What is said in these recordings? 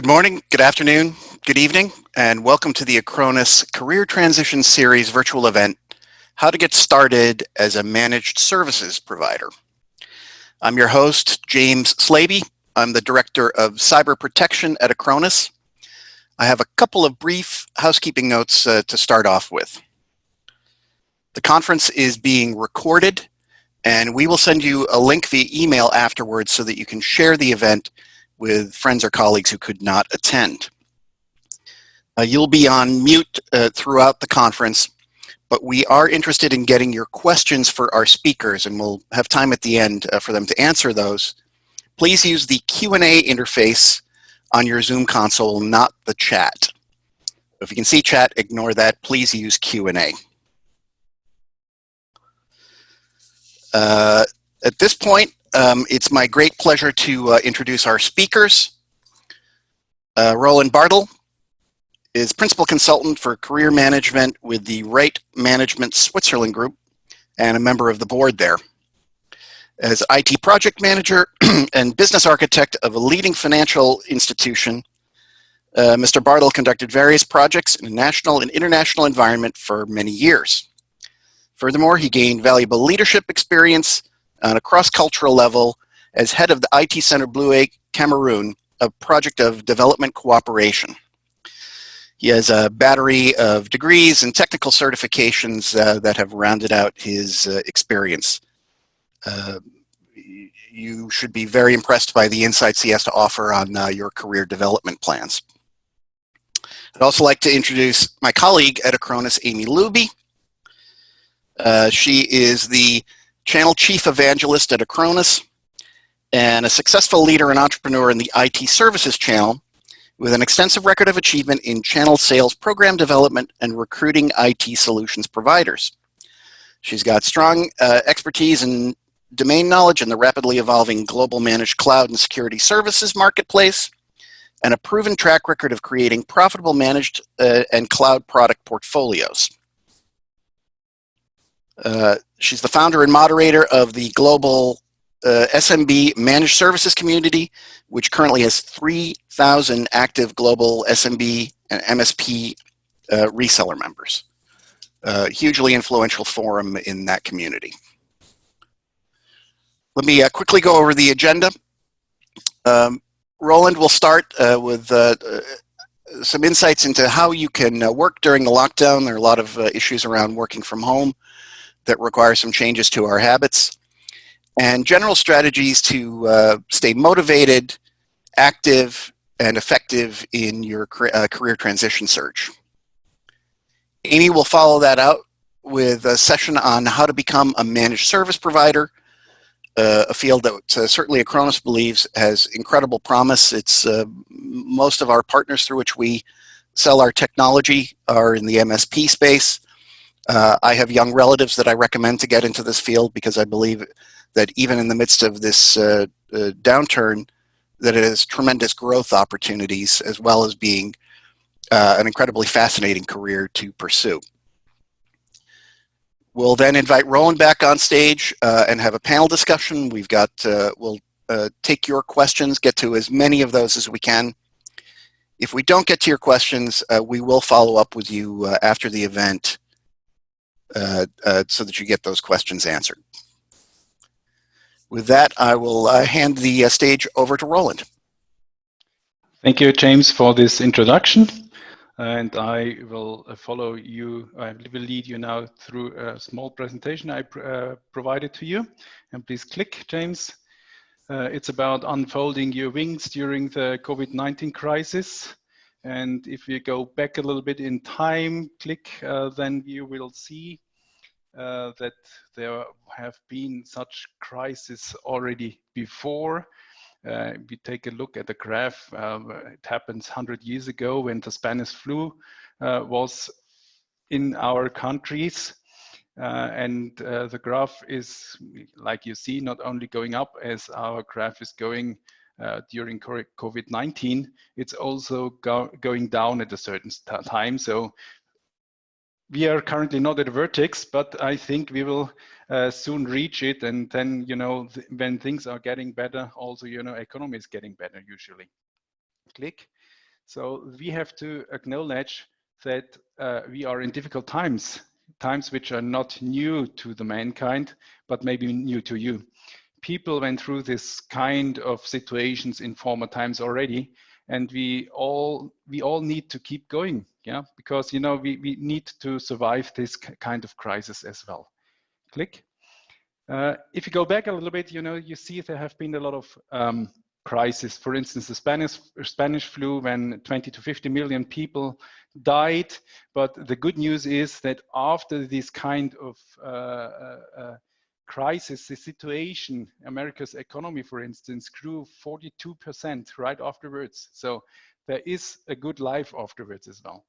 Good morning, good afternoon, good evening, and welcome to the Acronis Career Transition Series virtual event, How to Get Started as a Managed Services Provider. I'm your host, James Slaby. I'm the Director of Cyber Protection at Acronis. I have a couple of brief housekeeping notes to start off with. The conference is being recorded, and we will send you a link via email afterwards so that you can share the event with friends or colleagues who could not attend. You'll be on mute throughout the conference, but we are interested in getting your questions for our speakers, and we'll have time at the end for them to answer those. Please use the Q&A interface on your Zoom console, not the chat. If you can see chat, ignore that. Please use Q&A. At this point, it's my great pleasure to introduce our speakers. Roland Bartl is Principal Consultant for Career Management with the Right Management Switzerland Group and a member of the board there. As IT Project Manager and Business Architect of a leading financial institution, Mr. Bartl conducted various projects in a national and international environment for many years. Furthermore, he gained valuable leadership experience on a cross-cultural level as head of the IT Center Blue Cameroon, a project of development cooperation. He has a battery of degrees and technical certifications that have rounded out his experience. You should be very impressed by the insights he has to offer on your career development plans. I'd also like to introduce my colleague at Acronis, Amy Luby. She is the Channel Chief Evangelist at Acronis and a successful leader and entrepreneur in the IT Services channel with an extensive record of achievement in channel sales, program development, and recruiting IT solutions providers. She's got strong expertise and domain knowledge in the rapidly evolving global managed cloud and security services marketplace, and a proven track record of creating profitable managed and cloud product portfolios. She's the founder and moderator of the global SMB managed services community, which currently has 3,000 active global SMB and MSP reseller members. Hugely influential forum in that community. Let me quickly go over the agenda. Roland will start with some insights into how you can work during the lockdown. There are a lot of issues around working from home that require some changes to our habits, and general strategies to stay motivated, active, and effective in your career transition search. Amy will follow that out with a session on how to become a managed service provider, a field that certainly Acronis believes has incredible promise. It's most of our partners through which we sell our technology are in the MSP space. I have young relatives that I recommend to get into this field because I believe that even in the midst of this downturn, that it has tremendous growth opportunities as well as being an incredibly fascinating career to pursue. We'll then invite Roland back on stage and have a panel discussion. We'll take your questions, get to as many of those as we can. If we don't get to your questions, we will follow up with you after the event so that you get those questions answered. With that, I will hand the stage over to Roland. Thank you, James, for this introduction. And I will follow you, I will lead you now through a small presentation I provided to you. And please click, James. It's about unfolding your wings during the COVID-19 crisis. And if we go back a little bit in time, click, then you will see that there have been such crises already before. We take a look at the graph. It happened 100 years ago when the Spanish flu was in our countries. And the graph is, like you see, not only going up as our graph is going during COVID-19, it's also going down at a certain time. So we are currently not at a vertex, but I think we will soon reach it. And then, you know, when things are getting better, also, you know, economy is getting better usually. Click. So we have to acknowledge that we are in difficult times, times which are not new to the mankind, but maybe new to you. People went through this kind of situations in former times already, and we all need to keep going, yeah, because we need to survive this kind of crisis as well. Click. If you go back a little bit, you see there have been a lot of crises. For instance, the Spanish flu, when 20 to 50 million people died. But the good news is that after this kind of crisis, the situation, America's economy, for instance, grew 42% right afterwards. So there is a good life afterwards as well.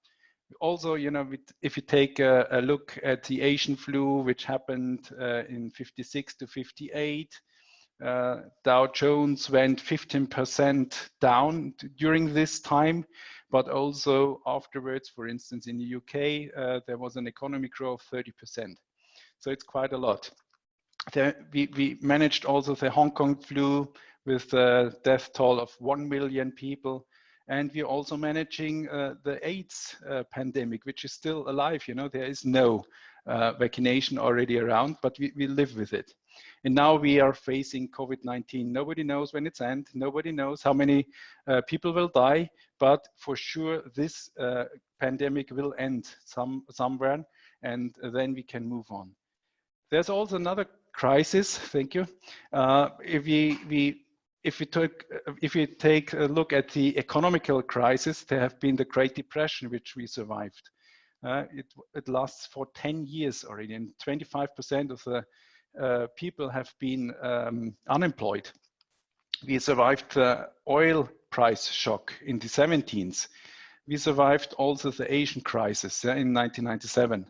Also, if you take a look at the Asian flu, which happened in 56 to 58, Dow Jones went 15% down during this time, but also afterwards, for instance, in the UK, there was an economic growth of 30%. So it's quite a lot. We managed also the Hong Kong flu with a death toll of 1 million people. And we're also managing the AIDS pandemic, which is still alive. There is no vaccination already around, but we live with it. And now we are facing COVID-19. Nobody knows when it's end. Nobody knows how many people will die, but for sure this pandemic will end somewhere, and then we can move on. There's also another crisis. Thank you. If we take a look at the economical crisis, there have been the Great Depression, which we survived. It lasts for 10 years already, and 25% of the people have been unemployed. We survived the oil price shock in the 70s. We survived also the Asian crisis in 1997.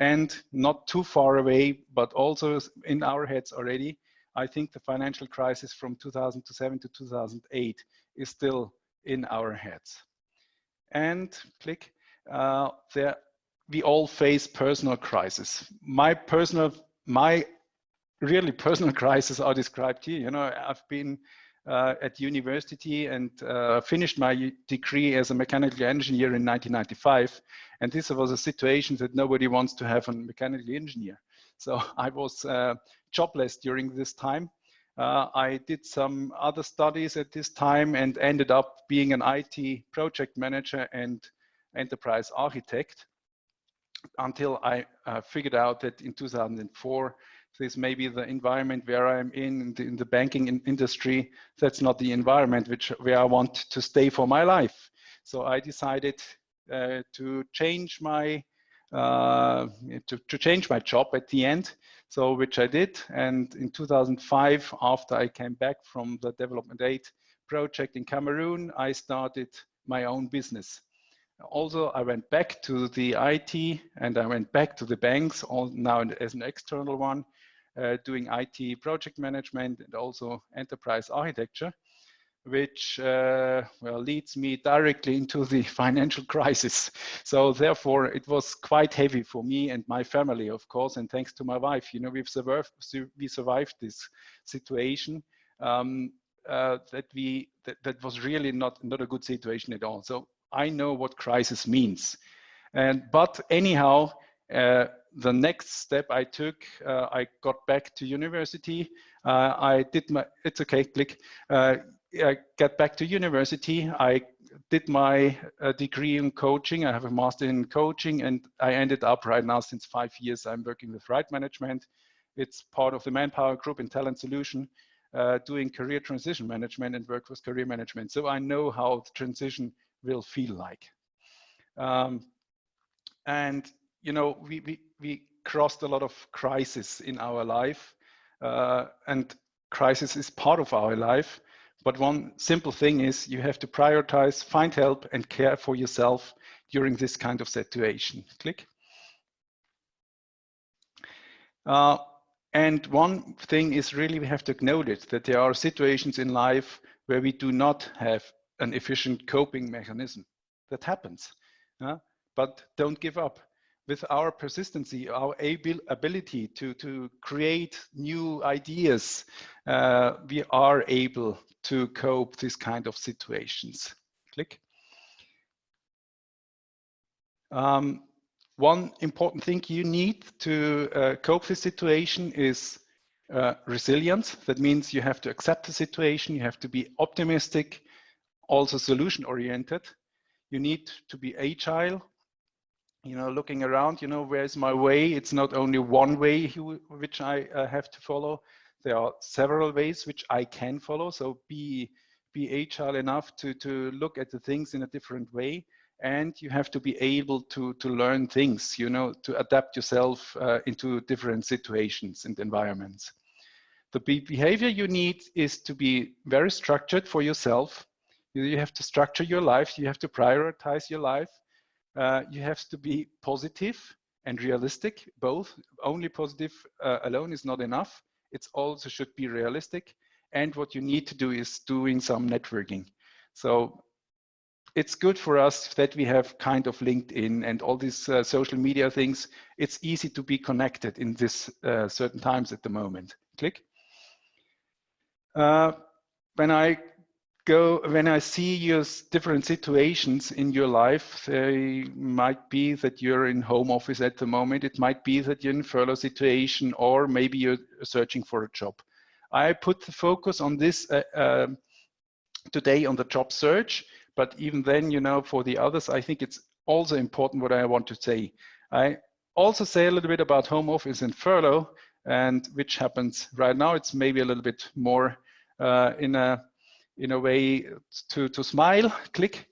And not too far away, but also in our heads already, I think the financial crisis from 2007 to 2008 is still in our heads. And click, we all face personal crises. My really personal crises are described here. I've been at university and finished my degree as a mechanical engineer in 1995. And this was a situation that nobody wants to have a mechanical engineer. So I was jobless during this time. I did some other studies at this time and ended up being an IT project manager and enterprise architect until I figured out that in 2004, this may be the environment where I'm in the banking industry. That's not the environment where I want to stay for my life. So I decided to change my job at the end. So which I did, and in 2005, after I came back from the Development Aid project in Cameroon, I started my own business. Also, I went back to the IT and I went back to the banks, now as an external one, doing IT project management and also enterprise architecture, which leads me directly into the financial crisis. So therefore, it was quite heavy for me and my family, of course, and thanks to my wife. We survived this situation. That was really not a good situation at all. So I know what crisis means. But anyhow, the next step I took, I got back to university. It's okay, click. I got back to university. I did my degree in coaching. I have a master in coaching, and I ended up right now, since 5 years, I'm working with Right Management. It's part of the Manpower Group in Talent Solution, doing career transition management and workforce career management. So I know how the transition will feel like. And we crossed a lot of crises in our life, and crisis is part of our life. But one simple thing is you have to prioritize, find help, and care for yourself during this kind of situation. Click. And one thing is really we have to acknowledge that there are situations in life where we do not have an efficient coping mechanism. That happens. But don't give up. With our persistency, our ability to create new ideas, we are able to cope this kind of situations. Click. One important thing you need to cope with the situation is resilience. That means you have to accept the situation, you have to be optimistic, also solution oriented. You need to be agile, looking around, where's my way? It's not only one way which I have to follow. There are several ways which I can follow. So be agile enough to look at the things in a different way. And you have to be able to learn things, to adapt yourself into different situations and environments. The behavior you need is to be very structured for yourself. You have to structure your life. You have to prioritize your life. You have to be positive and realistic, both. Only positive alone is not enough. It also should be realistic. And what you need to do is doing some networking. So it's good for us that we have kind of LinkedIn and all these social media things. It's easy to be connected in this certain times at the moment. Click. When I see your different situations in your life, they might be that you're in home office at the moment. It might be that you're in furlough situation, or maybe you're searching for a job. I put the focus on this today on the job search, but even then, for the others, I think it's also important what I want to say. I also say a little bit about home office and furlough, and which happens right now. It's maybe a little bit more in a way to smile, click,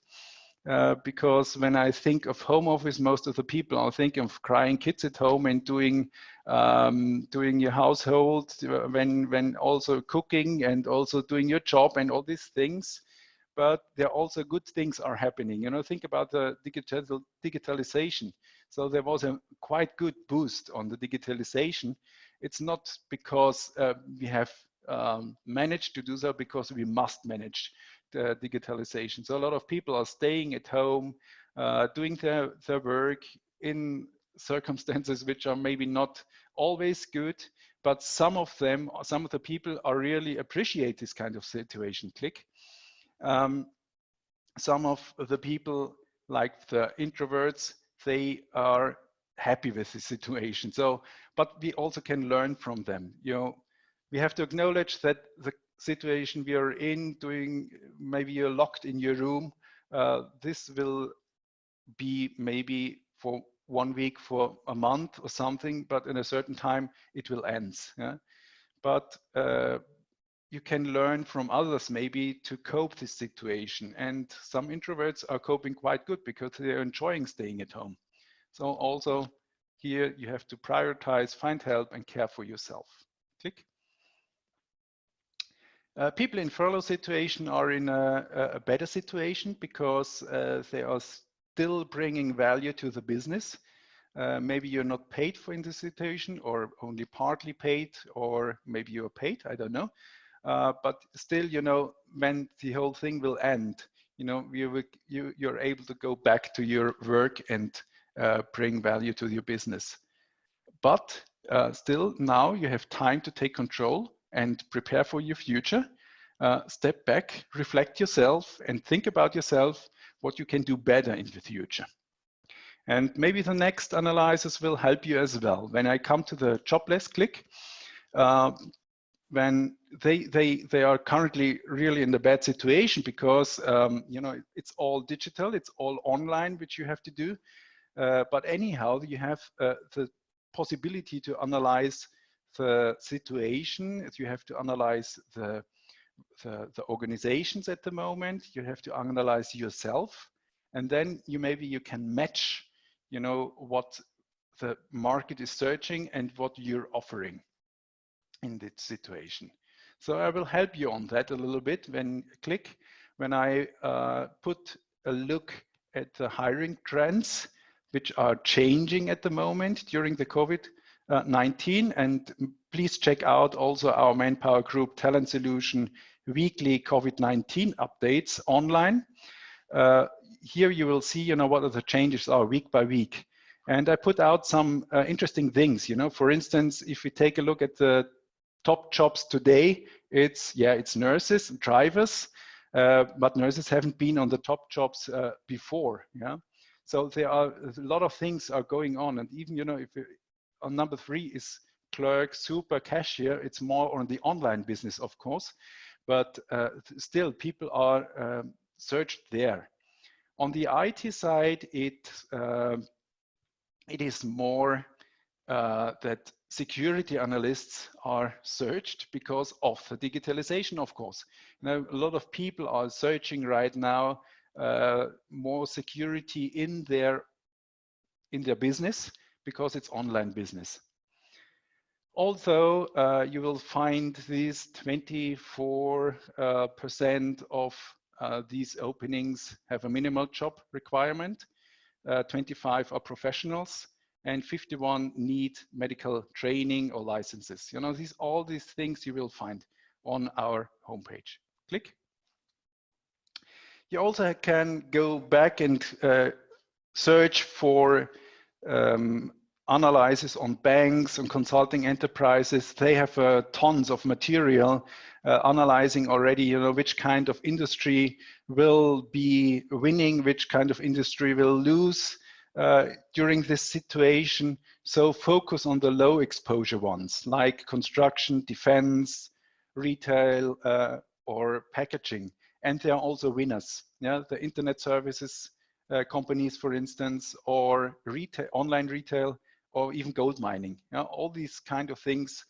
because when I think of home office, most of the people are thinking of crying kids at home and doing your household, when also cooking and also doing your job and all these things. But there are also good things are happening. Think about the digitalization. So there was a quite good boost on the digitalization. It's not because we have managed to do so, because we must manage the digitalization. So a lot of people are staying at home, doing their work in circumstances which are maybe not always good, but some of the people are really appreciate this kind of situation. Click. Some of the people, like the introverts, they are happy with the situation. So, but we also can learn from them. We have to acknowledge that the situation we are in, maybe you're locked in your room. This will be maybe for 1 week, for a month or something, but in a certain time it will end. Yeah? But you can learn from others maybe to cope this situation. And some introverts are coping quite good because they're enjoying staying at home. So also here you have to prioritize, find help, and care for yourself. Click. People in furlough situation are in a better situation because they are still bringing value to the business. Maybe you're not paid for in this situation, or only partly paid, or maybe you're paid, I don't know. But still, when the whole thing will end, you're able to go back to your work and bring value to your business. But still, now you have time to take control and prepare for your future. Step back, reflect yourself, and think about yourself, what you can do better in the future. And maybe the next analysis will help you as well. When I come to the jobless, click. When they are currently really in the bad situation because it's all digital, it's all online, which you have to do. But anyhow, you have the possibility to analyze the situation. You have to analyze the organizations at the moment. You have to analyze yourself, and then maybe you can match, what the market is searching and what you're offering in this situation. So I will help you on that a little bit when I put a look at the hiring trends, which are changing at the moment during the COVID-19. And please check out also our Manpower Group Talent Solution weekly COVID-19 updates online. Here you will see, what are the changes are week by week. And I put out some interesting things, for instance, if we take a look at the top jobs today, it's nurses, drivers, but nurses haven't been on the top jobs before. Yeah, So there are a lot of things are going on, and even, you know, if on number 3 is clerk, super, cashier, it's more on the online business, of course, but still people are searched there. On the IT side, it is more that security analysts are searched because of the digitalization, of course. Now, a lot of people are searching right now more security in their business because it's online business. Also, you will find these 24% of these openings have a minimal job requirement. 25 are professionals, and 51 need medical training or licenses. You know, all these things you will find on our homepage. Click. You also can go back and search for analysis on banks and consulting enterprises. They have tons of material analyzing already, you know, which kind of industry will be winning, which kind of industry will lose during this situation. So focus on the low exposure ones like construction, defense, retail, or packaging. And there are also winners, yeah, the internet services companies, for instance, or retail, online retail, or even gold mining. You know, all these kind of things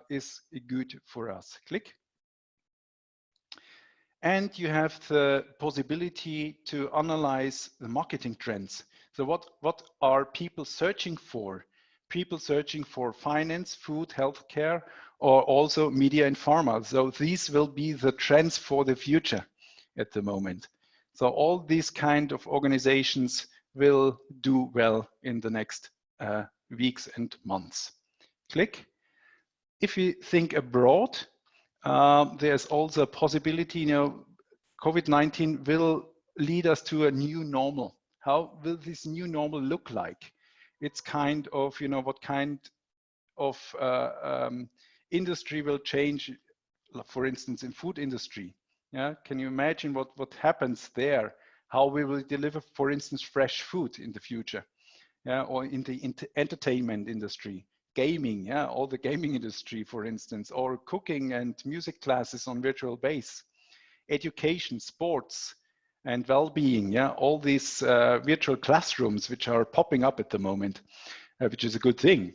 is good for us. Click. And you have the possibility to analyze the marketing trends. So what are people searching for? People searching for finance, food, healthcare, or also media and pharma. So these will be the trends for the future at the moment. So all these kind of organizations will do well in the next weeks and months. Click. If you think abroad, there's also a possibility, you know, COVID-19 will lead us to a new normal. How will this new normal look like? It's kind of, you know, what kind of industry will change, for instance, in food industry. Yeah, can you imagine what happens there? How we will deliver, for instance, fresh food in the future, yeah, or in the entertainment industry, gaming, yeah, all the gaming industry, for instance, or cooking and music classes on virtual base, education, sports, and well-being, yeah, all these virtual classrooms which are popping up at the moment, which is a good thing.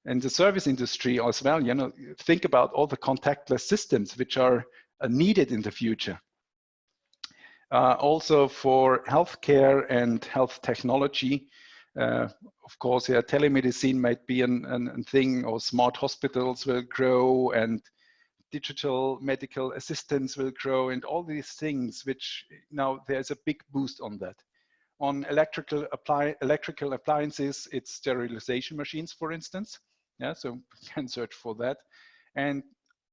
And the service industry as well, you know, think about all the contactless systems which are needed in the future. Also for healthcare and health technology, of course, yeah, telemedicine might be a thing, or smart hospitals will grow, and digital medical assistance will grow, and all these things, which now there's a big boost on that. On electrical appliances, it's sterilization machines, for instance. Yeah, so we can search for that. And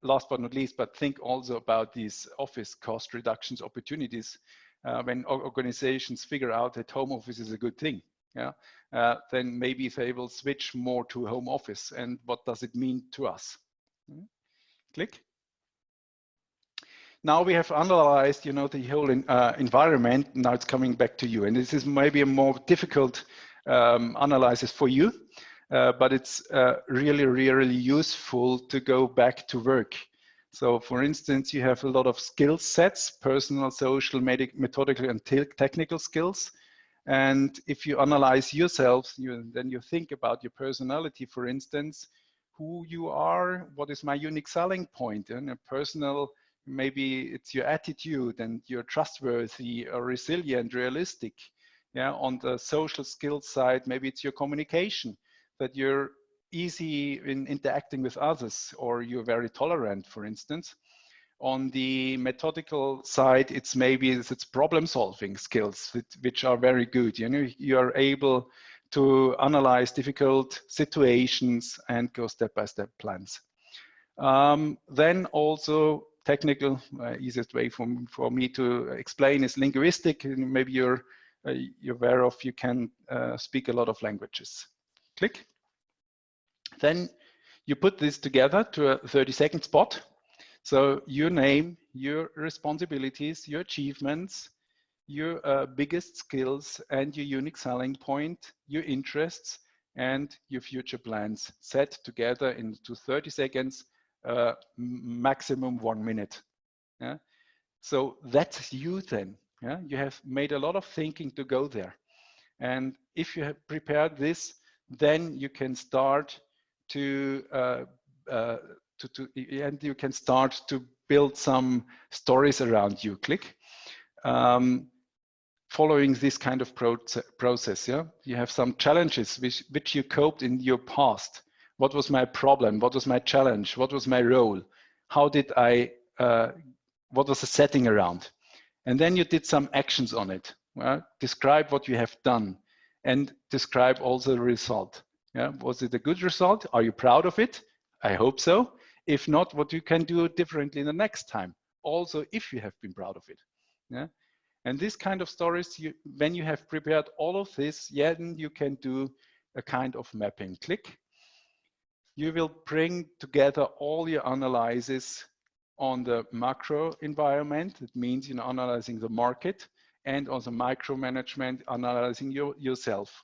last but not least, but think also about these office cost reductions opportunities. When organizations figure out that home office is a good thing, yeah, then maybe they will switch more to home office. And what does it mean to us? Click. Now we have analyzed, you know, the whole environment. Now it's coming back to you, and this is maybe a more difficult analysis for you, but it's really, really useful to go back to work. So, for instance, you have a lot of skill sets: personal, social, methodical, and technical skills. And if you analyze yourself, then you think about your personality, for instance, who you are, what is my unique selling point, and a personal. Maybe it's your attitude, and you're trustworthy or resilient, realistic. Yeah, on the social skills side, maybe it's your communication, that you're easy in interacting with others, or you're very tolerant, for instance. On the methodical side, it's problem solving skills, which are very good. You know, you are able to analyze difficult situations and go step-by-step plans. Then also technical, easiest way for me to explain is linguistic. Maybe you're aware of, you can speak a lot of languages. Click. Then you put this together to a 30-second spot. So your name, your responsibilities, your achievements, your biggest skills and your unique selling point, your interests, and your future plans set together into 30 seconds, maximum 1 minute. Yeah? So that's you then. Yeah? You have made a lot of thinking to go there. And if you have prepared this, then you can start and you can start to build some stories around you. Click. Following this kind of process, yeah, you have some challenges which you coped in your past. What was my problem? What was my challenge? What was my role? How did I? What was the setting around? And then you did some actions on it. Well, describe what you have done, and describe also the result. Yeah, was it a good result? Are you proud of it? I hope so. If not, what you can do differently the next time. Also, if you have been proud of it. Yeah. And this kind of stories, when you have prepared all of this, yeah, then you can do a kind of mapping. Click. You will bring together all your analysis on the macro environment. It means, you know, analyzing the market, and also micromanagement, analyzing yourself.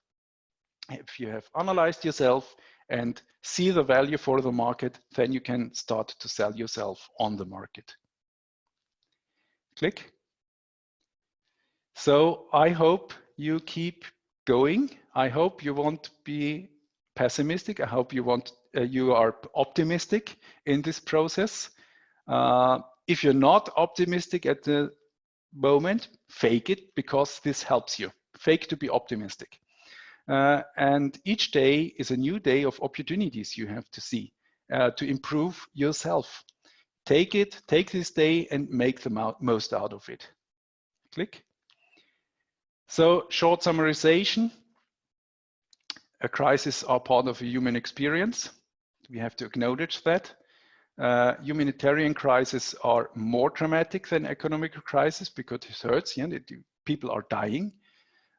If you have analyzed yourself and see the value for the market, then you can start to sell yourself on the market. Click. So I hope you keep going. I hope you won't be pessimistic. I hope you are optimistic in this process. If you're not optimistic at the moment, fake it, because this helps you. Fake to be optimistic. And each day is a new day of opportunities you have to see to improve yourself. Take this day and make the most out of it. Click. So, short summarization. A crisis are part of a human experience. We have to acknowledge that. Humanitarian crises are more dramatic than economic crisis because it hurts, yeah, people are dying.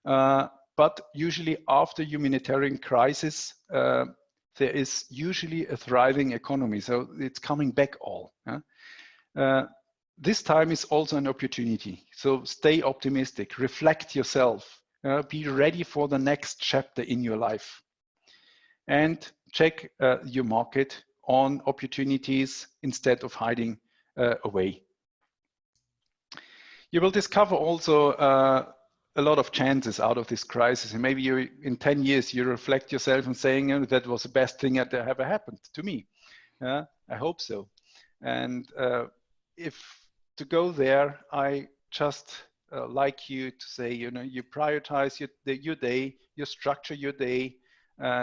But usually after humanitarian crisis, there is usually a thriving economy. So it's coming back all. This time is also an opportunity. So stay optimistic, reflect yourself, be ready for the next chapter in your life. And check your market on opportunities instead of hiding away. You will discover also a lot of chances out of this crisis. And maybe in 10 years, you reflect yourself and saying, oh, that was the best thing that ever happened to me. I hope so. And if to go there, I just like you to say, you know, you prioritize your day, you structure your day,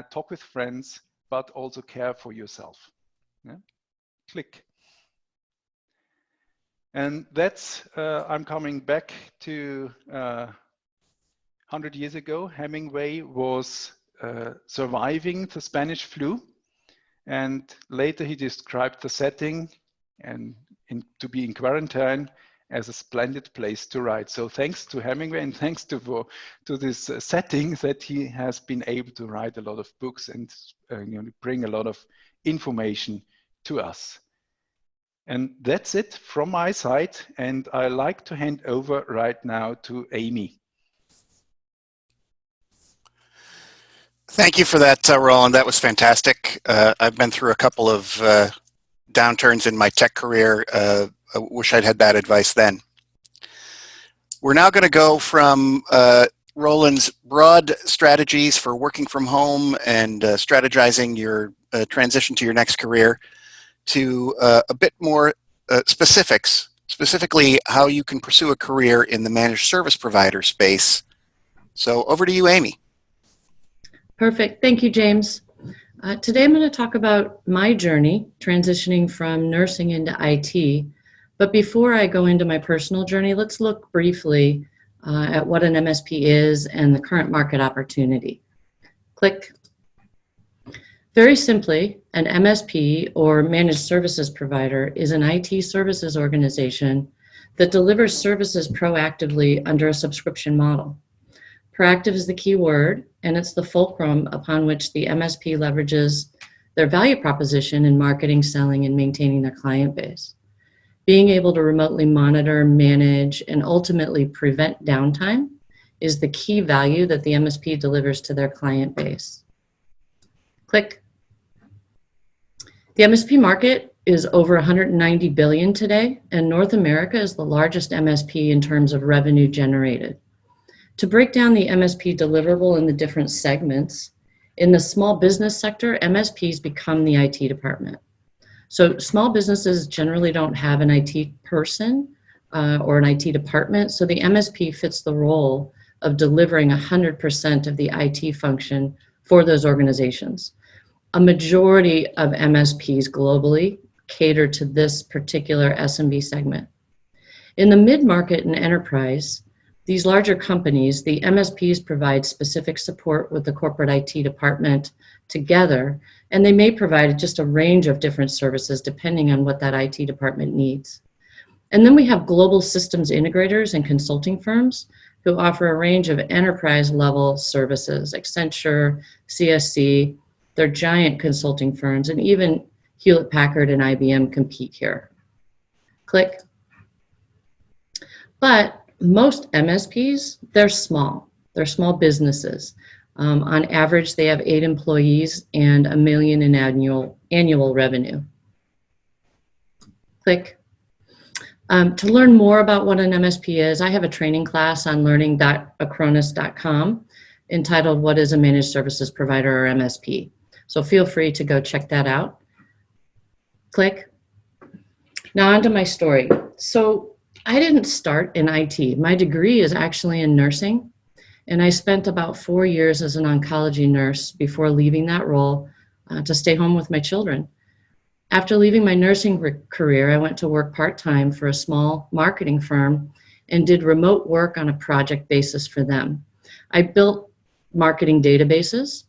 talk with friends, but also care for yourself. Yeah? Click. And that's, I'm coming back to 100 years ago. Hemingway was surviving the Spanish flu. And later he described the setting and to be in quarantine as a splendid place to write. So thanks to Hemingway and thanks to this setting that he has been able to write a lot of books and bring a lot of information to us. And that's it from my side. And I like to hand over right now to Amy. Thank you for that, Roland. That was fantastic. I've been through a couple of downturns in my tech career. I wish I'd had that advice then. We're now going to go from Roland's broad strategies for working from home and strategizing your transition to your next career to a bit more specifics, specifically how you can pursue a career in the managed service provider space. So over to you, Amy. Perfect. Thank you, James. Today I'm going to talk about my journey transitioning from nursing into IT. But before I go into my personal journey, let's look briefly at what an MSP is and the current market opportunity. Click. Very simply, an MSP, or managed services provider, is an IT services organization that delivers services proactively under a subscription model. Proactive is the key word, and it's the fulcrum upon which the MSP leverages their value proposition in marketing, selling, and maintaining their client base. Being able to remotely monitor, manage, and ultimately prevent downtime is the key value that the MSP delivers to their client base. Click. The MSP market is over 190 billion today, and North America is the largest MSP in terms of revenue generated. To break down the MSP deliverable in the different segments, in the small business sector, MSPs become the IT department. So small businesses generally don't have an IT person or an IT department, so the MSP fits the role of delivering 100% of the IT function for those organizations. A majority of MSPs globally cater to this particular SMB segment. In the mid-market and enterprise, these larger companies, the MSPs provide specific support with the corporate IT department together, and they may provide just a range of different services depending on what that IT department needs. And then we have global systems integrators and consulting firms who offer a range of enterprise level services. Accenture, CSC, they're giant consulting firms, and even Hewlett Packard and IBM compete here. Click. But most MSPs, they're small. They're small businesses. On average, they have 8 employees and $1 million in annual revenue. Click. To learn more about what an MSP is, I have a training class on learning.acronis.com entitled What is a Managed Services Provider or MSP? So feel free to go check that out. Click. Now onto my story. So I didn't start in IT. My degree is actually in nursing, and I spent about 4 years as an oncology nurse before leaving that role to stay home with my children. After leaving my nursing career, I went to work part-time for a small marketing firm and did remote work on a project basis for them. I built marketing databases,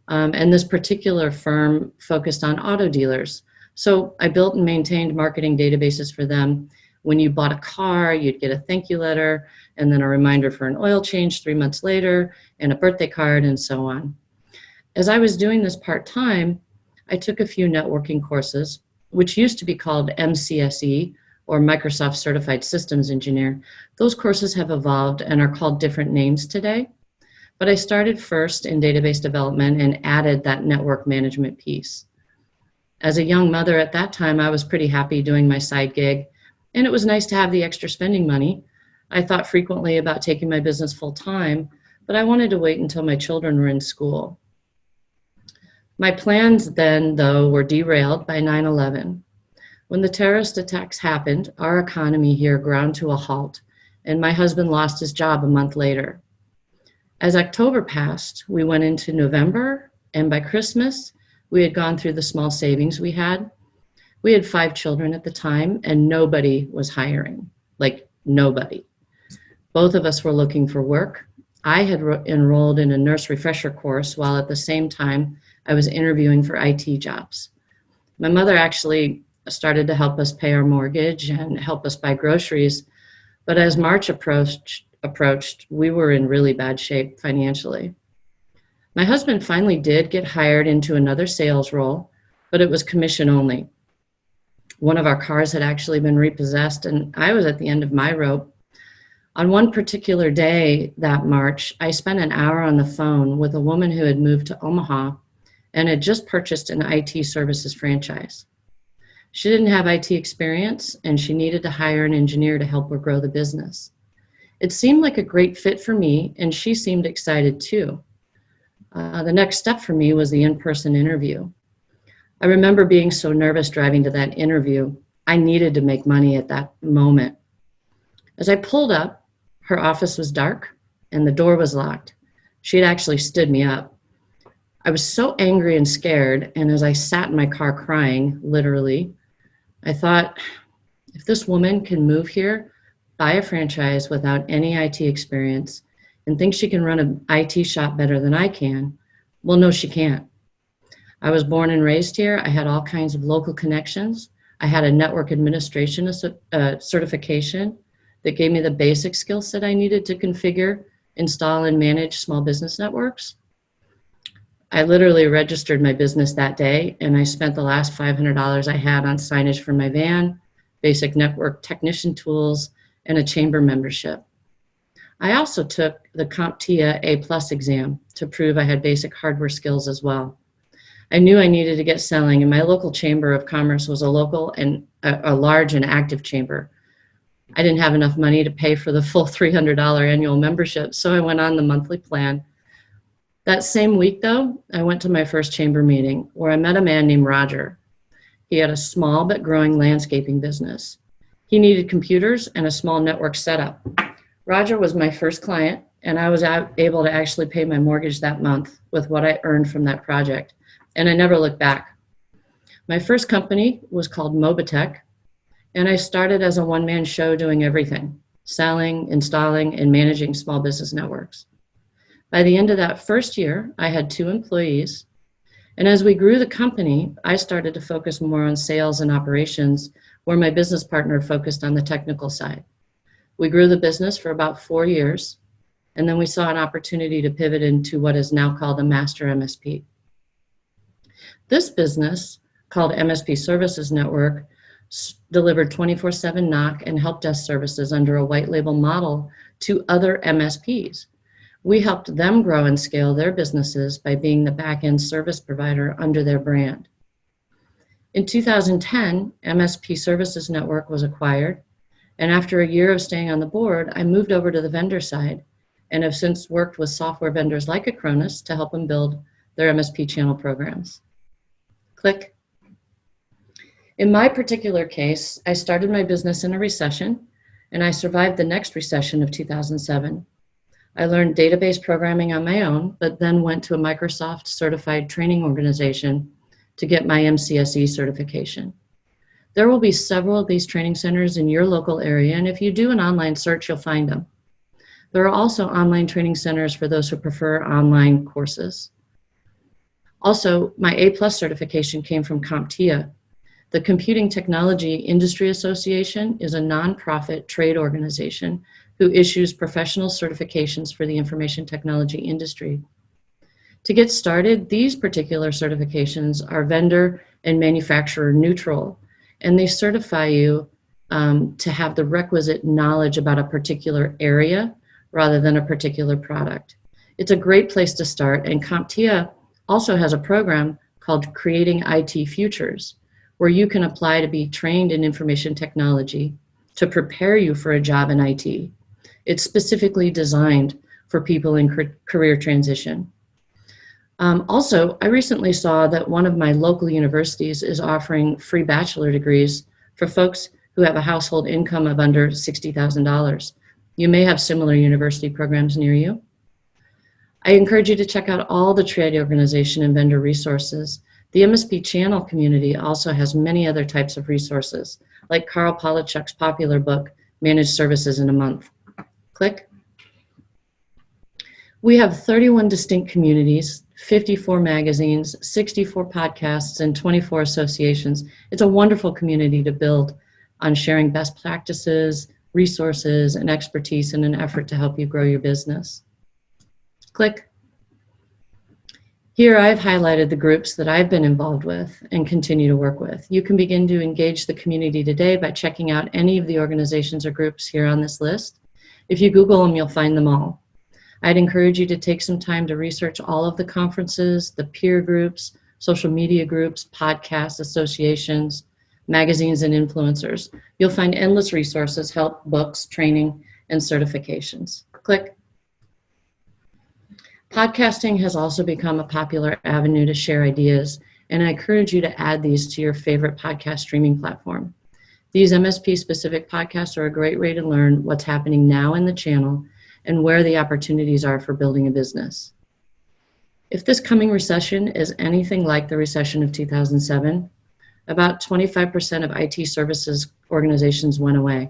and this particular firm focused on auto dealers. So I built and maintained marketing databases for them. When you bought a car, you'd get a thank you letter, and then a reminder for an oil change 3 months later, and a birthday card, and so on. As I was doing this part-time, I took a few networking courses, which used to be called MCSE, or Microsoft Certified Systems Engineer. Those courses have evolved and are called different names today. But I started first in database development and added that network management piece. As a young mother at that time, I was pretty happy doing my side gig, and it was nice to have the extra spending money. I thought frequently about taking my business full time, but I wanted to wait until my children were in school. My plans then, though, were derailed by 9/11. When the terrorist attacks happened, our economy here ground to a halt, and my husband lost his job a month later. As October passed, we went into November, and by Christmas, we had gone through the small savings we had. We had 5 children at the time, and nobody was hiring, like nobody. Both of us were looking for work. I had enrolled in a nurse refresher course while at the same time I was interviewing for IT jobs. My mother actually started to help us pay our mortgage and help us buy groceries, but as March approached, we were in really bad shape financially. My husband finally did get hired into another sales role, but it was commission only. One of our cars had actually been repossessed, and I was at the end of my rope. On one particular day that March, I spent an hour on the phone with a woman who had moved to Omaha and had just purchased an IT services franchise. She didn't have IT experience, and she needed to hire an engineer to help her grow the business. It seemed like a great fit for me, and she seemed excited too. The next step for me was the in-person interview. I remember being so nervous driving to that interview. I needed to make money at that moment. As I pulled up, her office was dark and the door was locked. She had actually stood me up. I was so angry and scared, and as I sat in my car crying, literally, I thought, if this woman can move here, buy a franchise without any IT experience, and thinks she can run an IT shop better than I can, well, no, she can't. I was born and raised here. I had all kinds of local connections. I had a network administration certification that gave me the basic skill set I needed to configure, install, and manage small business networks. I literally registered my business that day, and I spent the last $500 I had on signage for my van, basic network technician tools, and a chamber membership. I also took the CompTIA A+ exam to prove I had basic hardware skills as well. I knew I needed to get selling, and my local chamber of commerce was a local and a large and active chamber. I didn't have enough money to pay for the full $300 annual membership, so I went on the monthly plan. That same week, though, I went to my first chamber meeting where I met a man named Roger. He had a small but growing landscaping business. He needed computers and a small network setup. Roger was my first client, and I was able to actually pay my mortgage that month with what I earned from that project, and I never looked back. My first company was called Mobitech, and I started as a one-man show doing everything, selling, installing, and managing small business networks. By the end of that first year, I had 2 employees, and as we grew the company, I started to focus more on sales and operations, where my business partner focused on the technical side. We grew the business for about 4 years, and then we saw an opportunity to pivot into what is now called a master MSP. This business, called MSP Services Network, delivered 24/7 NOC and help desk services under a white label model to other MSPs. We helped them grow and scale their businesses by being the back-end service provider under their brand. In 2010, MSP Services Network was acquired, and after a year of staying on the board, I moved over to the vendor side and have since worked with software vendors like Acronis to help them build their MSP channel programs. Click. In my particular case, I started my business in a recession, and I survived the next recession of 2007. I learned database programming on my own, but then went to a Microsoft certified training organization to get my MCSE certification. There will be several of these training centers in your local area, and if you do an online search, you'll find them. There are also online training centers for those who prefer online courses. Also, my A+ certification came from CompTIA. The Computing Technology Industry Association is a nonprofit trade organization who issues professional certifications for the information technology industry. To get started, these particular certifications are vendor and manufacturer neutral, and they certify you to have the requisite knowledge about a particular area rather than a particular product. It's a great place to start, and CompTIA also has a program called Creating IT Futures, where you can apply to be trained in information technology to prepare you for a job in IT. It's specifically designed for people in career transition. Also, I recently saw that one of my local universities is offering free bachelor degrees for folks who have a household income of under $60,000. You may have similar university programs near you. I encourage you to check out all the trade organization and vendor resources. The MSP channel community also has many other types of resources, like Carl Polachuk's popular book, Managed Services in a Month. Click. We have 31 distinct communities, 54 magazines, 64 podcasts, and 24 associations. It's a wonderful community to build on sharing best practices, resources, and expertise in an effort to help you grow your business. Click. Here I've highlighted the groups that I've been involved with and continue to work with. You can begin to engage the community today by checking out any of the organizations or groups here on this list. If you Google them, you'll find them all. I'd encourage you to take some time to research all of the conferences, the peer groups, social media groups, podcasts, associations, magazines, and influencers. You'll find endless resources, help, books, training, and certifications. Click. Podcasting has also become a popular avenue to share ideas, and I encourage you to add these to your favorite podcast streaming platform. These MSP-specific podcasts are a great way to learn what's happening now in the channel and where the opportunities are for building a business. If this coming recession is anything like the recession of 2007, about 25% of IT services organizations went away.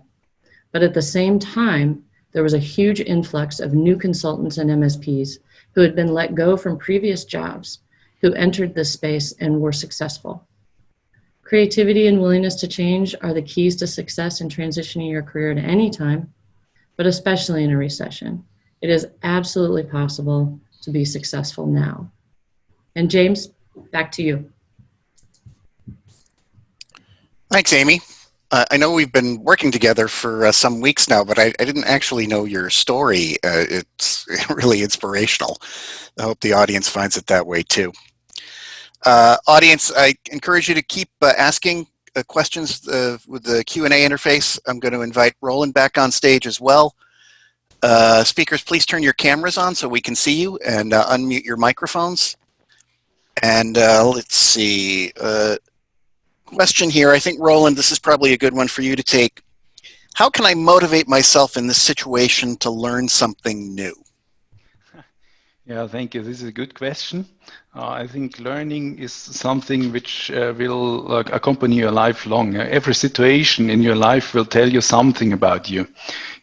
But at the same time, there was a huge influx of new consultants and MSPs who had been let go from previous jobs, who entered this space and were successful. Creativity and willingness to change are the keys to success in transitioning your career at any time, but especially in a recession. It is absolutely possible to be successful now. And James, back to you. Thanks, Amy. I know we've been working together for some weeks now, but I didn't actually know your story. It's really inspirational. I hope the audience finds it that way too. Audience, I encourage you to keep asking questions with the Q&A interface. I'm going to invite Roland back on stage as well. Speakers, please turn your cameras on so we can see you, and unmute your microphones. And let's see. Question here. I think, Roland, this is probably a good one for you to take. How can I motivate myself in this situation to learn something new? Yeah, thank you. This is a good question. I think learning is something which will accompany you lifelong. Every situation in your life will tell you something about you.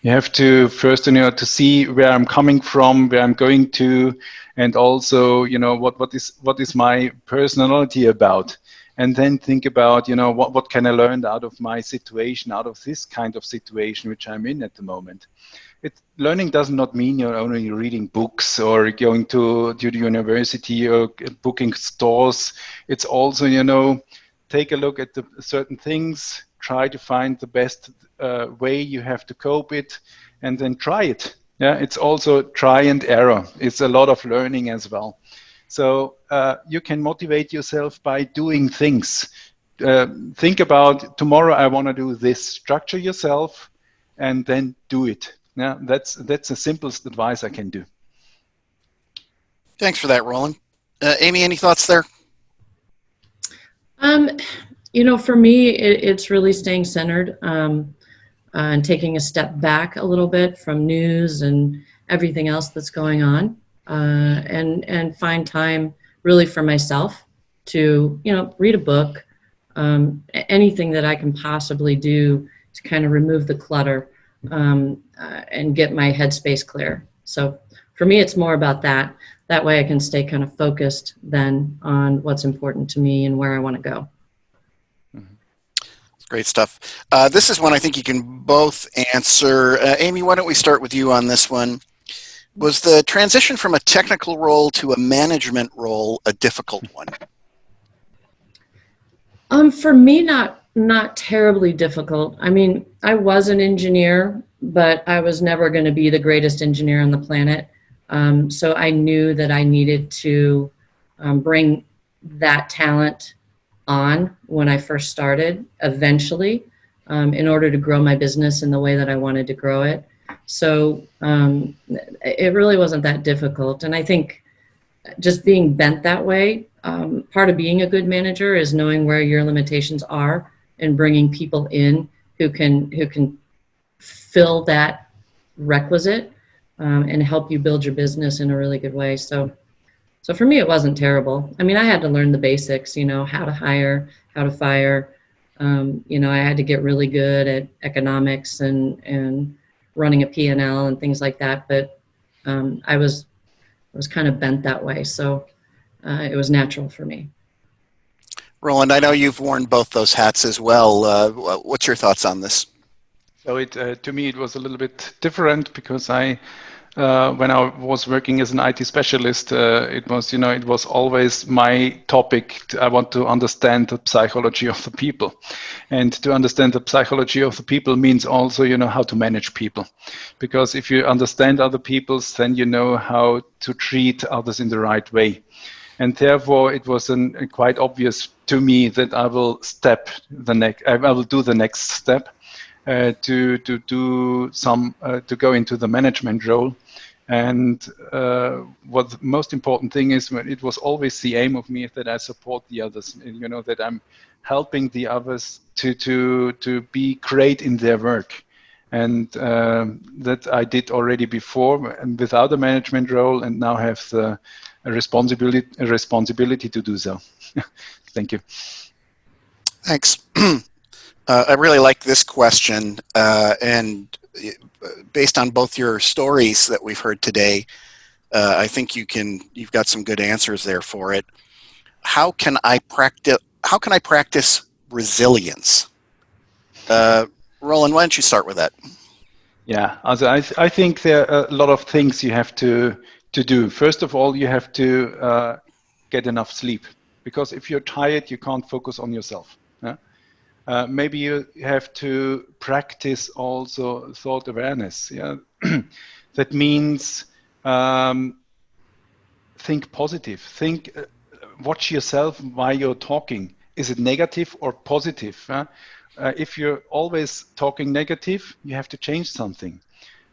You have to first, to see where I'm coming from, where I'm going to, and also, what is my personality about. And then think about, what can I learn out of my situation, out of this kind of situation which I'm in at the moment. Learning does not mean you're only reading books or going to the university or booking stores. It's also, take a look at the certain things, try to find the best way you have to cope it, and then try it. Yeah, it's also try and error. It's a lot of learning as well. So you can motivate yourself by doing things. Think about tomorrow I want to do this. Structure yourself and then do it. Yeah, that's the simplest advice I can do. Thanks for that, Roland. Amy, any thoughts there? For me, it's really staying centered and taking a step back a little bit from news and everything else that's going on, and find time really for myself to, read a book, anything that I can possibly do to kind of remove the clutter and get my headspace clear. So for me, it's more about that. That way I can stay kind of focused then on what's important to me and where I want to go. Great stuff. This is one I think you can both answer. Amy, why don't we start with you on this one? Was the transition from a technical role to a management role a difficult one? For me, not terribly difficult. I mean, I was an engineer, but I was never going to be the greatest engineer on the planet. So I knew that I needed to bring that talent on when I first started, eventually, in order to grow my business in the way that I wanted to grow it. So it really wasn't that difficult. And I think just being bent that way, part of being a good manager is knowing where your limitations are and bringing people in who can fill that requisite and help you build your business in a really good way. So for me, it wasn't terrible. I mean, I had to learn the basics, how to hire, how to fire. I had to get really good at economics and running a P&L and things like that. But I was kind of bent that way. So it was natural for me. Roland, I know you've worn both those hats as well. What's your thoughts on this? So to me, it was a little bit different because when I was working as an IT specialist, it was always my topic. I want to understand the psychology of the people, and to understand the psychology of the people means also, how to manage people, because if you understand other people's, then you know how to treat others in the right way. And therefore, it was quite obvious to me that I will do the next step to go into the management role. And what the most important thing is, it was always the aim of me that I support the others. That I'm helping the others to be great in their work. And that I did already before and without a management role, and now have the responsibility to do so. Thank you. Thanks. I really like this question, and based on both your stories that we've heard today, I think you've got some good answers there for it. How can I practice resilience? Roland, why don't you start with that? Yeah, I think there are a lot of things you have to do. First of all, you have to get enough sleep, because if you're tired, you can't focus on yourself. Yeah? Maybe you have to practice also thought awareness. Yeah, that means think positive. Think, watch yourself while you're talking. Is it negative or positive? If you're always talking negative, you have to change something.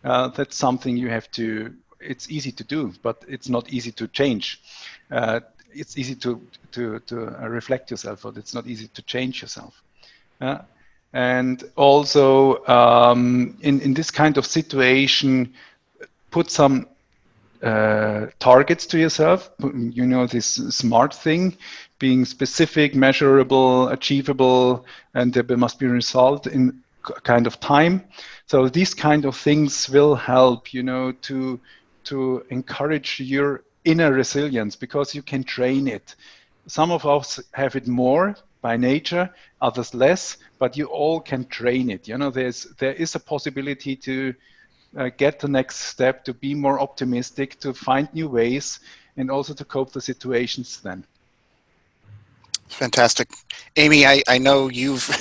That's something you have to. It's easy to do, but it's not easy to change. It's easy to reflect yourself, but it's not easy to change yourself. And also, in this kind of situation, put some targets to yourself. You know, this SMART thing, being specific, measurable, achievable, and there must be a result in kind of time. So these kind of things will help, you know, to encourage your inner resilience, because you can train it. Some of us have it more by nature, others less, but you all can train it. You know, there is a possibility to get the next step, to be more optimistic, to find new ways, and also to cope the situations then. Fantastic. Amy, I know you've,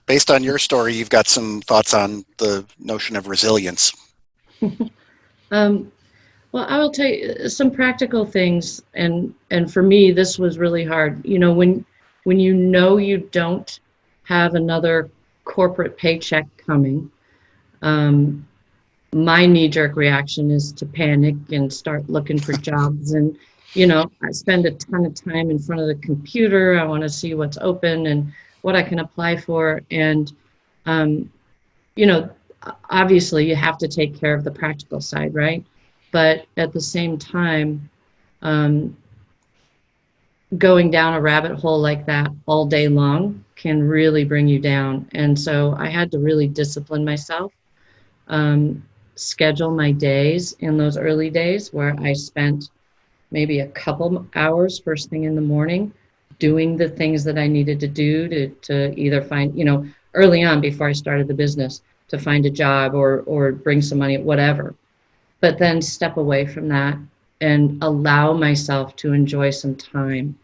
based on your story, you've got some thoughts on the notion of resilience. Well, I will tell you some practical things, and for me, this was really hard. You know, when you know you don't have another corporate paycheck coming, my knee-jerk reaction is to panic and start looking for jobs. And, you know, I spend a ton of time in front of the computer. I want to see what's open and what I can apply for. And, you know, obviously you have to take care of the practical side, right? But at the same time, going down a rabbit hole like that all day long can really bring you down. And so I had to really discipline myself, schedule my days in those early days where I spent maybe a couple hours first thing in the morning doing the things that I needed to do to either find, you know, early on before I started the business, to find a job or bring some money, whatever. But then step away from that and allow myself to enjoy some time,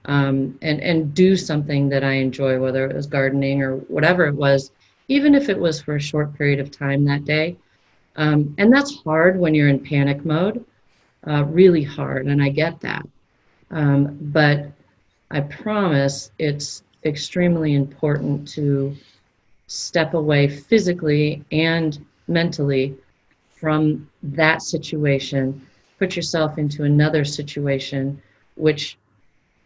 and do something that I enjoy, whether it was gardening or whatever it was, even if it was for a short period of time that day. And that's hard when you're in panic mode, really hard, and I get that. But I promise it's extremely important to step away physically and mentally from that situation, put yourself into another situation which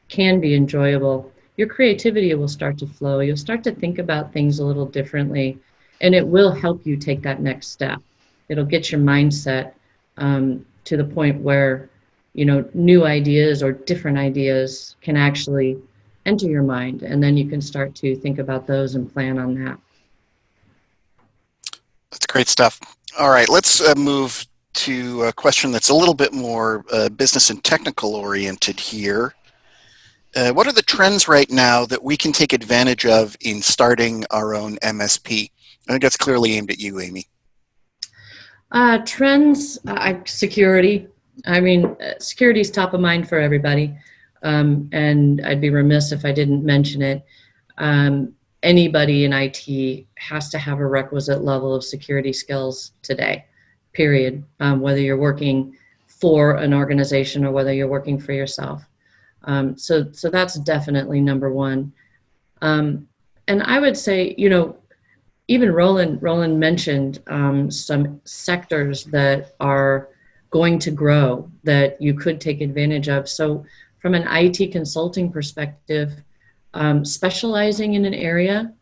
can be enjoyable. Your creativity will start to flow. You'll start to think about things a little differently, and it will help you take that next step. It'll get your mindset to the point where, you know, new ideas or different ideas can actually enter your mind, and then you can start to think about those and plan on that. That's great stuff. All right, let's move to a question that's a little bit more business and technical oriented here. What are the trends right now that we can take advantage of in starting our own MSP? I think that's clearly aimed at you, Amy. Trends, security. I mean, security is top of mind for everybody. And I'd be remiss if I didn't mention it. Anybody in IT has to have a requisite level of security skills today, period. Whether you're working for an organization or whether you're working for yourself. So that's definitely number one. And I would say, you know, even Roland mentioned some sectors that are going to grow that you could take advantage of. So from an IT consulting perspective, specializing in an area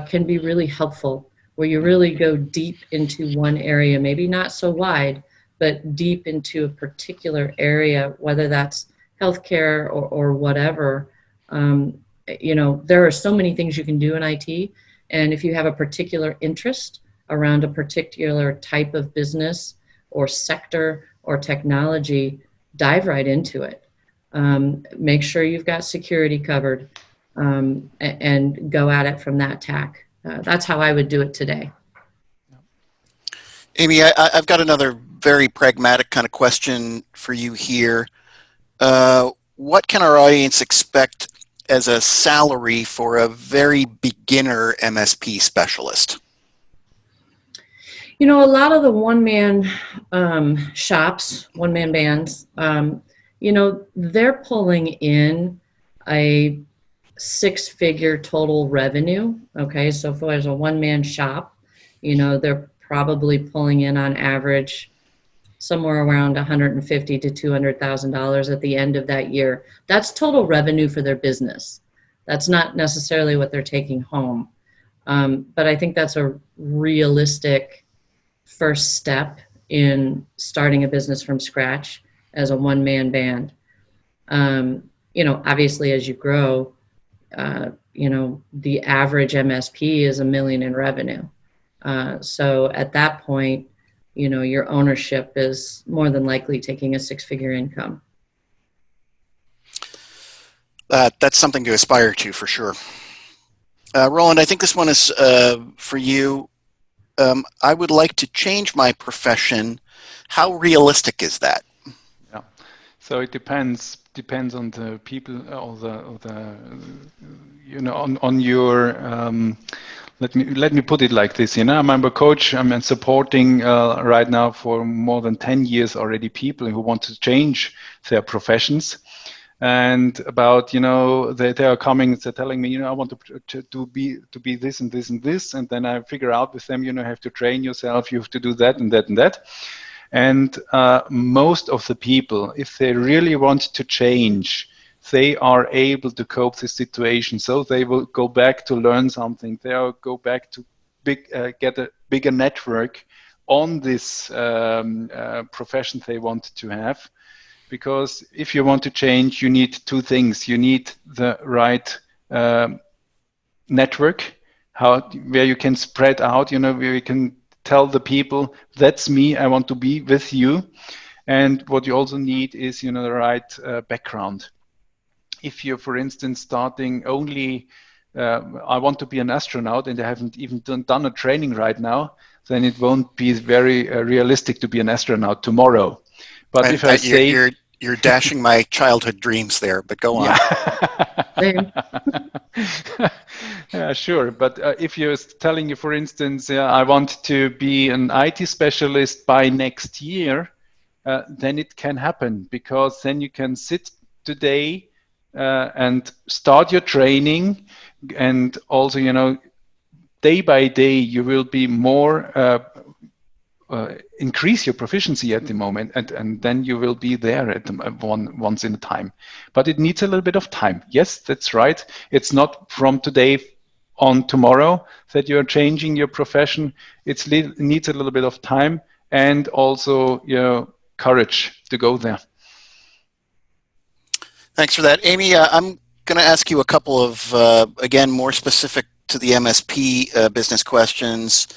can be really helpful, where you really go deep into one area, maybe not so wide, but deep into a particular area, whether that's healthcare or whatever. You know, there are so many things you can do in IT. And if you have a particular interest around a particular type of business or sector or technology, dive right into it. Make sure you've got security covered, and go at it from that tack. That's how I would do it today. Amy, I've got another very pragmatic kind of question for you here. What can our audience expect as a salary for a very beginner MSP specialist? You know, a lot of the one-man shops, one-man bands, you know, they're pulling in a six-figure total revenue. Okay, so if there's a one-man shop, you know, they're probably pulling in on average somewhere around $150,000 to $200,000 at the end of that year. That's total revenue for their business. That's not necessarily what they're taking home. But I think that's a realistic first step in starting a business from scratch as a one-man band. You know, obviously as you grow, you know, the average MSP is $1 million in revenue. So at that point, you know, your ownership is more than likely taking a six-figure income. That's something to aspire to for sure. Roland, I think this one is for you. I would like to change my profession. How realistic is that? Yeah, so it depends on the people, or the you know, on your. Let me put it like this. You know, I'm a coach. I'm supporting right now for more than 10 years already people who want to change their professions. And about, you know, they are coming, they're telling me, you know, I want to be this and this and this, and then I figure out with them, you know, you have to train yourself, you have to do that and that and that. And most of the people, if they really want to change, they are able to cope with the situation. So they will go back to learn something. They will go back to get a bigger network on this profession they want to have. Because if you want to change, you need two things. You need the right network, where you can spread out, you know, where you can tell the people, that's me, I want to be with you. And what you also need is, you know, the right background. If you're, for instance, starting only, I want to be an astronaut, and I haven't even done a training right now, then it won't be very realistic to be an astronaut tomorrow. But if I say... You're dashing my childhood dreams there, but go on. Yeah, sure. But if you're telling you, for instance, I want to be an IT specialist by next year, then it can happen, because then you can sit today and start your training, and also, you know, day by day you will be more increase your proficiency at the moment, and then you will be there at once in a time. But it needs a little bit of time. Yes, that's right. It's not from today on tomorrow that you're changing your profession. It needs a little bit of time, and also, you know, courage to go there. Thanks for that. Amy, I'm going to ask you a couple of, again, more specific to the MSP business questions.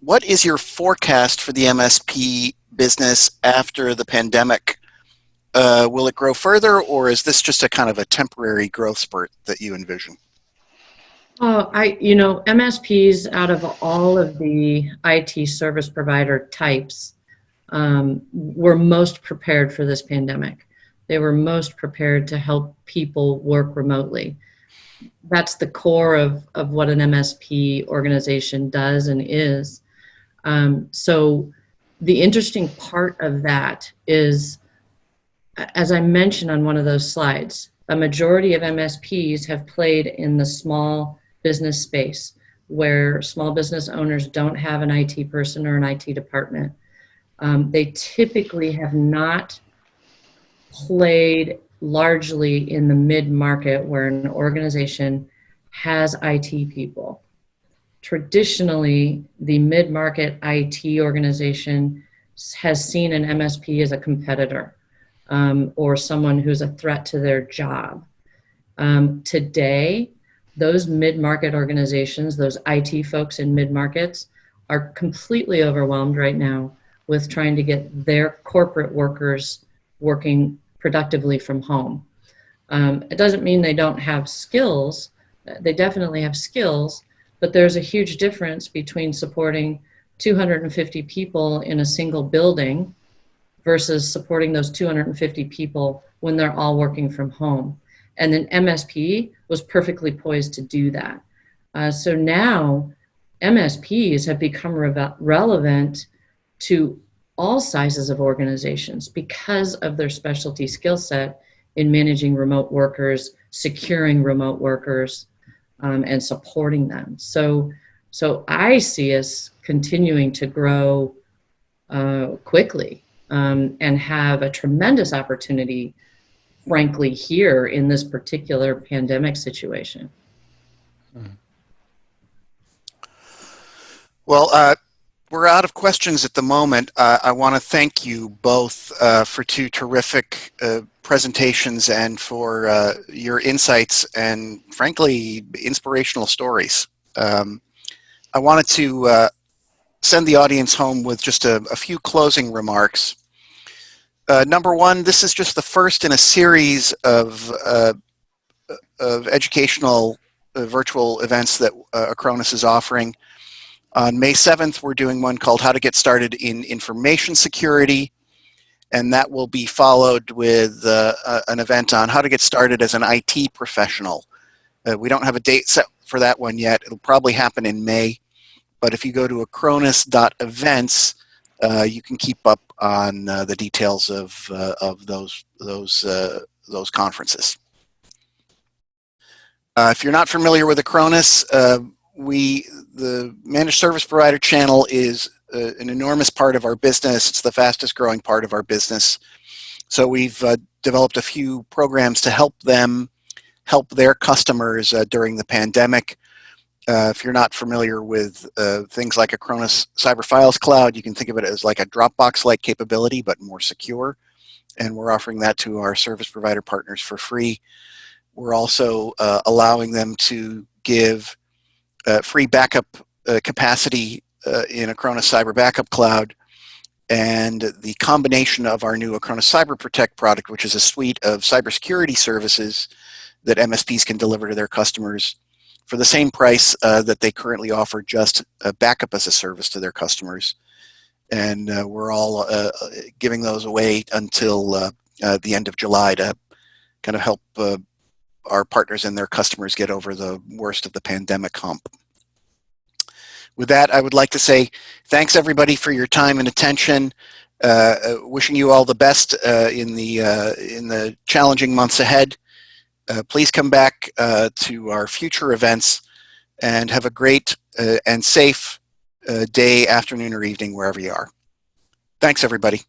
What is your forecast for the MSP business after the pandemic? Will it grow further, or is this just a kind of a temporary growth spurt that you envision? You know, MSPs, out of all of the IT service provider types, were most prepared for this pandemic. They were most prepared to help people work remotely. That's the core of what an MSP organization does and is. So the interesting part of that is, as I mentioned on one of those slides, a majority of MSPs have played in the small business space, where small business owners don't have an IT person or an IT department. They typically have not played largely in the mid-market, where an organization has IT people. Traditionally, the mid-market IT organization has seen an MSP as a competitor, or someone who's a threat to their job. Today, those mid-market organizations, those IT folks in mid-markets, are completely overwhelmed right now with trying to get their corporate workers working productively from home. It doesn't mean they don't have skills. They definitely have skills, but there's a huge difference between supporting 250 people in a single building versus supporting those 250 people when they're all working from home. And then MSP was perfectly poised to do that. So now MSPs have become relevant to all sizes of organizations because of their specialty skill set in managing remote workers, securing remote workers, and supporting them. So I see us continuing to grow quickly and have a tremendous opportunity, frankly, here in this particular pandemic situation. Well, we're out of questions at the moment. I want to thank you both for two terrific presentations and for your insights and, frankly, inspirational stories. I wanted to send the audience home with just a few closing remarks. Number one, this is just the first in a series of educational virtual events that Acronis is offering. On May 7th, we're doing one called How to Get Started in Information Security, and that will be followed with an event on how to get started as an IT professional. We don't have a date set for that one yet. It'll probably happen in May, but if you go to acronis.events, you can keep up on the details of those conferences. If you're not familiar with Acronis, the managed service provider channel is an enormous part of our business. It's the fastest growing part of our business. So we've developed a few programs to help them help their customers during the pandemic. If you're not familiar with things like Acronis Cyber Files Cloud, you can think of it as like a Dropbox-like capability, but more secure. And we're offering that to our service provider partners for free. We're also allowing them to give free backup capacity in Acronis Cyber Backup Cloud, and the combination of our new Acronis Cyber Protect product, which is a suite of cybersecurity services that MSPs can deliver to their customers for the same price that they currently offer just backup as a service to their customers. And we're all giving those away until the end of July to kind of help our partners and their customers get over the worst of the pandemic hump. With that, I would like to say thanks everybody for your time and attention. Wishing you all the best in the challenging months ahead. Please come back to our future events and have a great and safe day, afternoon, or evening wherever you are. Thanks, everybody.